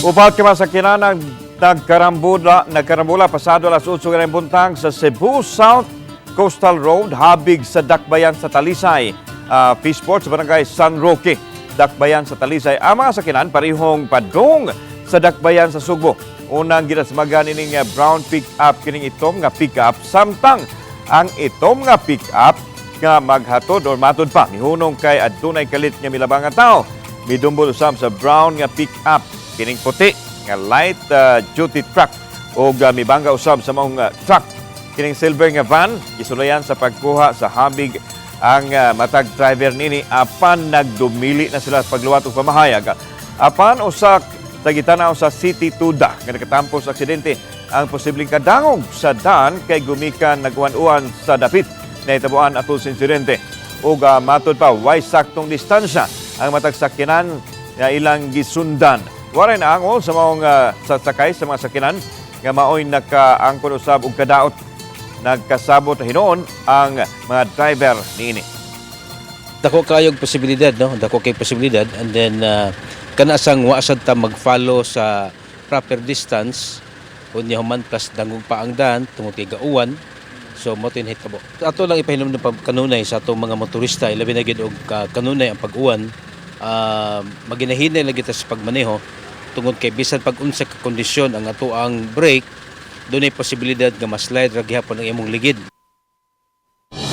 Upat ka masakinan ang nagkarambola pasado alas 8 ng buntag sa Cebu South Coastal Road, habig sa Dakbayan sa Talisay. Fishport sa barangay San Roque, Dakbayan sa Talisay. Ang mga sakinan parihong padung sa Dakbayan sa Sugbo. Unang ginasmagan ning brown pick-up kining itom nga pick-up, samtang ang itom nga pick-up nga maghatod o matod pa mihunong kay adunay kalit nga milabangan tao. Midumbol usab sa brown nga pick-up kining puti nga light duty truck o mibangga usab sa mga truck kining silver nga van isulayan sa pagkuha sa habig ang matag driver nini apan nagdumili na sila sa pagluwat og pamahayag. Apan usa tagitanaw sa City Tuda nga nakatampo sa aksidente ang posibleng kadangog sa daan kay gumikan nagwan-uwan sa dapit na itabuan atol sa insidente. Ug matod pa way saktong distansya ang matag sakyanan nga ilang gisundan. Waray na angol sa mga sasakay sa mga sakyanan nga maoy nakaangkon usab og kadaot. Nagkasabot hinoon ang mga driver niini. Dako kayog posibilidad, no? Dako kay posibilidad, and then kana sang waasad ta mag-follow sa proper distance unya human plus dangog pa ang daan tungod kay gauwan. So mo tinhitabo. Ato lang ipahinom ng kanunay sa atong mga motorista, ilabi na gid og kanunay ang pag-uwan. Maginahinay lagi ta sa pagmaneho tungod kay bisan pag unsa ka kondisyon ang ato ang brake, dunay posibilidad nga ma-slide ra gihapon ang imong ligid.